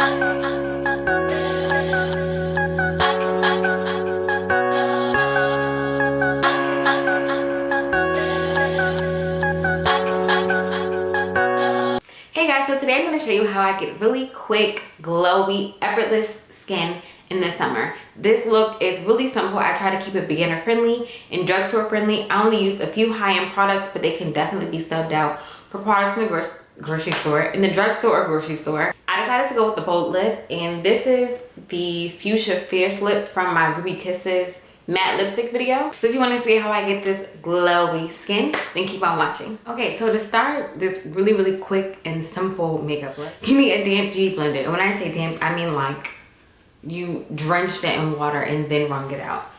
Hey guys, so today I'm going to show you how I get really quick, glowy, effortless skin in the summer. This look is really simple. I try to keep it beginner friendly and drugstore friendly. I only use a few high-end products, but they can definitely be subbed out for products in the grocery store, in the drugstore or grocery store. I decided to go with the bold lip, and this is the Fuchsia Fierce Lip from my Ruby Kisses matte lipstick video. So if you want to see how I get this glowy skin, then keep on watching. Okay, so to start this really quick and simple makeup look, you need a damp beauty blender. And when I say damp, I mean like you drenched it in water and then wrung it out.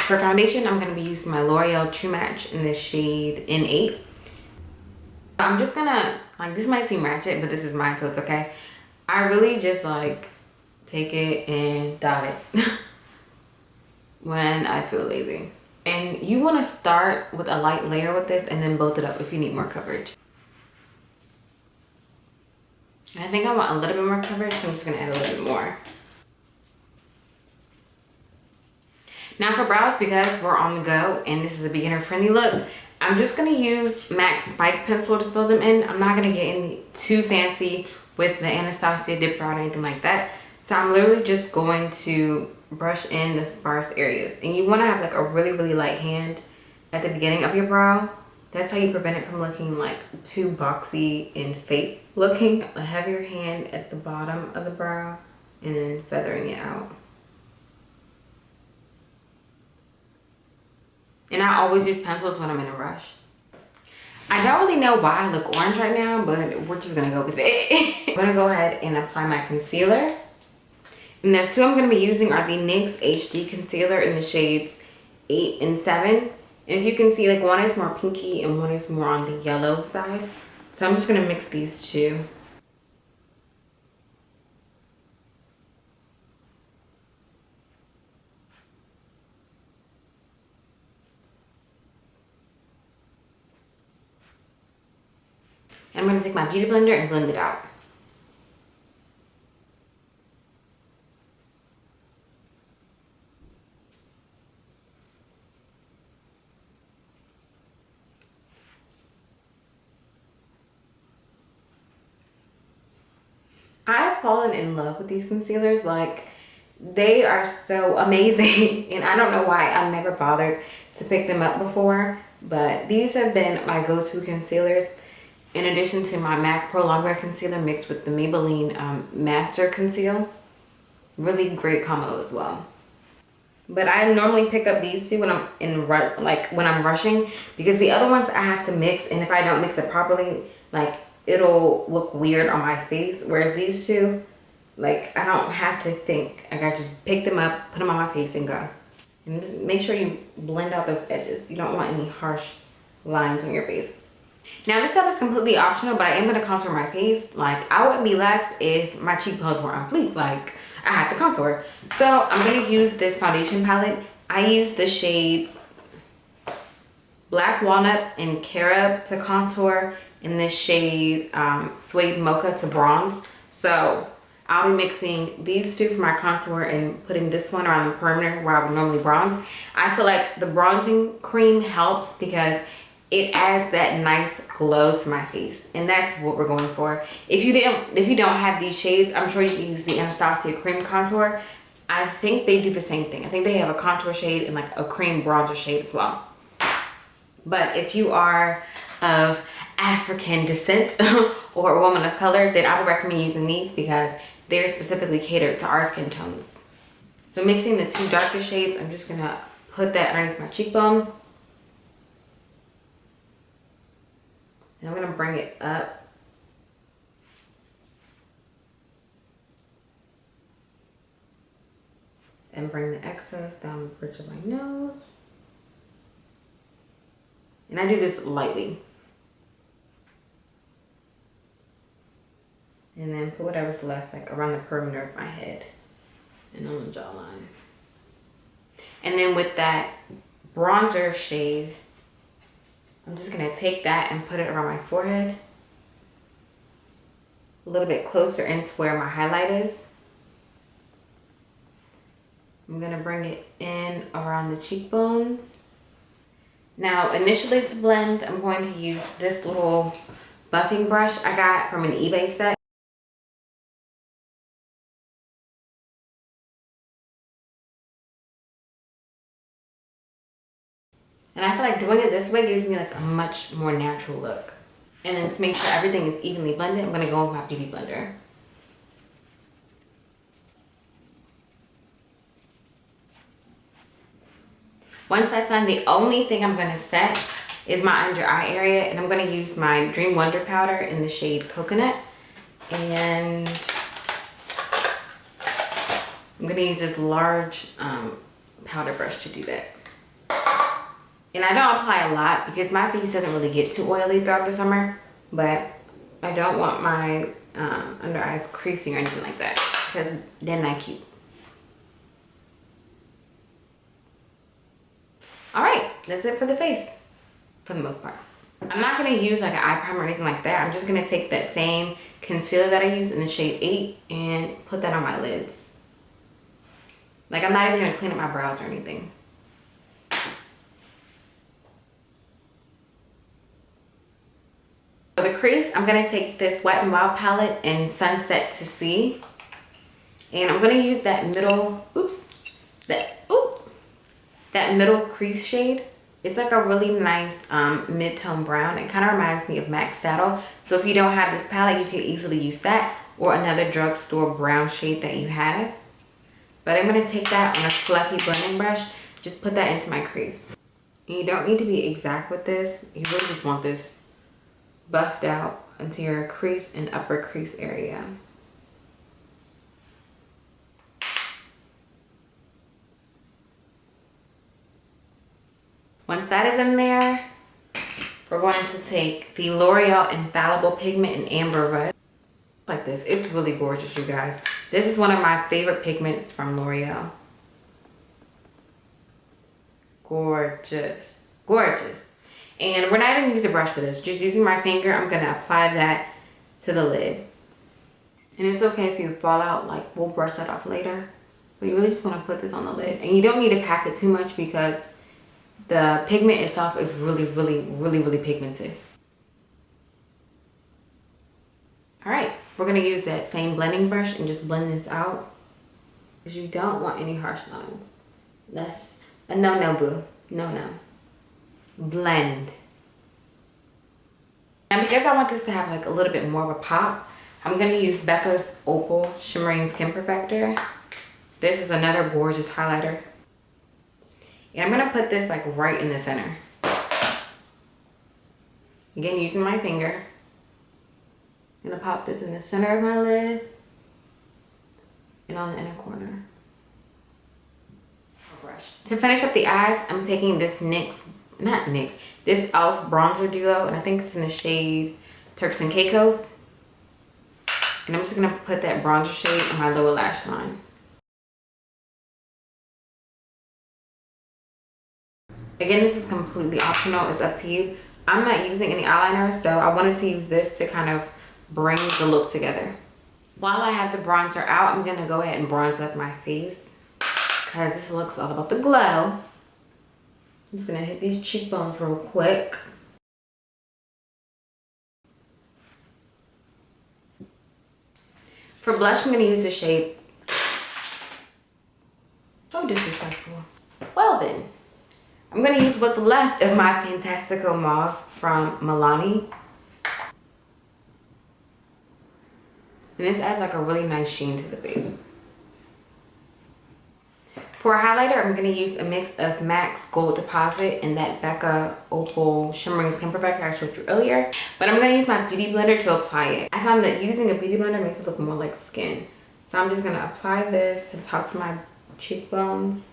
For foundation, I'm going to be using my L'Oreal True Match in the shade N8. I'm just gonna, like, this might seem ratchet, but this is mine, so it's okay. I really just like take it and dot it when I feel lazy. And you want to start with a light layer with this and then build it up if you need more coverage. I think I want a little bit more coverage, so I'm just going to add a little bit more. Now for brows, because we're on the go and this is a beginner friendly look, I'm just going to use MAC Spike Pencil to fill them in. I'm not going to get any too fancy with the Anastasia dip brow or anything like that. So I'm literally just going to brush in the sparse areas. And you want to have like a really light hand at the beginning of your brow. That's how you prevent it from looking like too boxy and fake looking. A heavier hand at the bottom of the brow and then feathering it out. And I always use pencils when I'm in a rush. I don't really know why I look orange right now, but we're just gonna go with it. I'm gonna go ahead and apply my concealer. And the two I'm going to be using are the NYX HD Concealer in the shades 8 and 7. And if you can see, like, one is more pinky and one is more on the yellow side. So I'm just going to mix these two. And I'm going to take my beauty blender and blend it out. I've fallen in love with these concealers. Like, they are so amazing. And I don't know why I've never bothered to pick them up before, but these have been my go-to concealers, in addition to my MAC Pro Longwear Concealer mixed with the Maybelline Master Conceal. Really great combo as well. But I normally pick up these two when I'm when I'm rushing, because the other ones I have to mix, and if I don't mix it properly, like, it'll look weird on my face. Whereas these two, like, I don't have to think. Like, I just pick them up, put them on my face, and go. And just make sure you blend out those edges. You don't want any harsh lines on your face. Now, this stuff is completely optional, but I am going to contour my face. Like, I wouldn't be lax if my cheekbones were on fleek. Like, I have to contour. So I'm going to use this foundation palette. I use the shade Black Walnut and Carob to contour, in this shade Suede Mocha to bronze. So I'll be mixing these two for my contour and putting this one around the perimeter where I would normally bronze. I feel like the bronzing cream helps because it adds that nice glow to my face, and that's what we're going for. If you don't have these shades, I'm sure you can use the Anastasia cream contour. I think they do the same thing. I think they have a contour shade and like a cream bronzer shade as well. But if you are of African descent or a woman of color, then I would recommend using these because they're specifically catered to our skin tones. So mixing the two darker shades, I'm just gonna put that underneath my cheekbone. And I'm gonna bring it up. And bring the excess down the bridge of my nose. And I do this lightly. And then put whatever's left, like, around the perimeter of my head and on the jawline. And then with that bronzer shade, I'm just gonna take that and put it around my forehead. a little bit closer into where my highlight is. I'm gonna bring it in around the cheekbones. Now, initially to blend, I'm going to use this little buffing brush I got from an eBay set. And I feel like doing it this way gives me like a much more natural look. And then to make sure everything is evenly blended, I'm gonna go with my beauty blender. Once that's done, the only thing I'm gonna set is my under eye area, and I'm gonna use my Dream Wonder powder in the shade Coconut. And I'm gonna use this large powder brush to do that. And I don't apply a lot because my face doesn't really get too oily throughout the summer, but I don't want my under eyes creasing or anything like that, because they're not cute. All right, that's it for the face, for the most part. I'm not gonna use like an eye primer or anything like that. I'm just gonna take that same concealer that I used in the shade 8 and put that on my lids. Like, I'm not even gonna clean up my brows or anything. For the crease, I'm gonna take this Wet n Wild palette in Sunset to See. And I'm gonna use that middle, that middle crease shade. It's like a really nice mid-tone brown. It kind of reminds me of MAC Saddle. So if you don't have this palette, you can easily use that or another drugstore brown shade that you have. But I'm gonna take that on a fluffy blending brush, just put that into my crease. And you don't need to be exact with this. You really just want this buffed out into your crease and upper crease area. Once that is in there, we're going to take the L'Oreal Infallible Pigment in Amber Rush. Like this, it's really gorgeous, you guys. This is one of my favorite pigments from L'Oreal. Gorgeous, gorgeous. And we're not even gonna use a brush for this, just using my finger. I'm gonna apply that to the lid. And it's okay if you fall out, like we'll brush that off later. But you really just wanna put this on the lid. And you don't need to pack it too much because the pigment itself is really pigmented. All right, we're gonna use that same blending brush and just blend this out, because you don't want any harsh lines. That's a no, boo. No. Blend. And because I want this to have like a little bit more of a pop, I'm gonna use Becca's Opal Shimmering Skin Perfector. This is another gorgeous highlighter. And I'm gonna put this like right in the center. Again, using my finger. I'm gonna pop this in the center of my lid and on the inner corner. Brush. To finish up the eyes, I'm taking this this e.l.f. bronzer duo, and I think it's in the shade Turks and Caicos. And I'm just gonna put that bronzer shade on my lower lash line. Again, this is completely optional, it's up to you. I'm not using any eyeliner, so I wanted to use this to kind of bring the look together. While I have the bronzer out, I'm gonna go ahead and bronze up my face, because this look's all about the glow. I'm just gonna hit these cheekbones real quick. For blush, I'm gonna use the shade, so disrespectful. Well then, I'm gonna use what's left of my Fantastico Mauve from Milani. And this adds like a really nice sheen to the face. For a highlighter, I'm gonna use a mix of MAC's Gold Deposit and that Becca Opal Shimmering Skin Perfector I showed you earlier. But I'm gonna use my beauty blender to apply it. I found that using a beauty blender makes it look more like skin. So I'm just gonna apply this to the tops of my cheekbones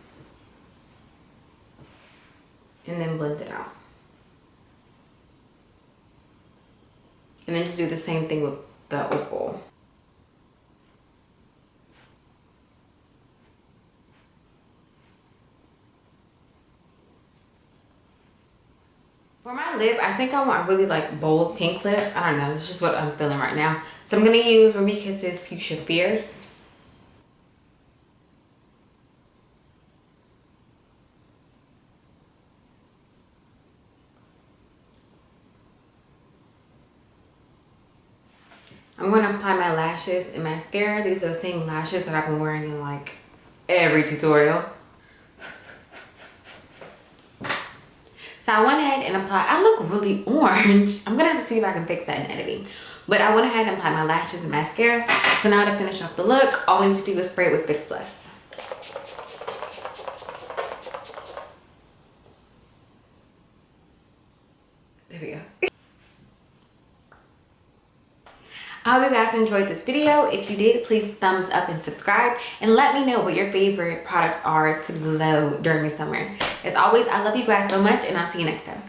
and then blend it out. And then just do the same thing with the opal. For my lip, I think I want a really like bold pink lip. I don't know, it's just what I'm feeling right now. So I'm gonna use Ruby Kisses Fuchsia Fierce. I'm going to apply my lashes and mascara. These are the same lashes that I've been wearing in like every tutorial. So I went ahead and applied. I look really orange. I'm going to have to see if I can fix that in editing. But I went ahead and applied my lashes and mascara. So now to finish off the look, all we need to do is spray it with Fix Plus. There we go. I hope you guys enjoyed this video. If you did, please thumbs up and subscribe, and let me know what your favorite products are to glow during the summer. As always, I love you guys so much, and I'll see you next time.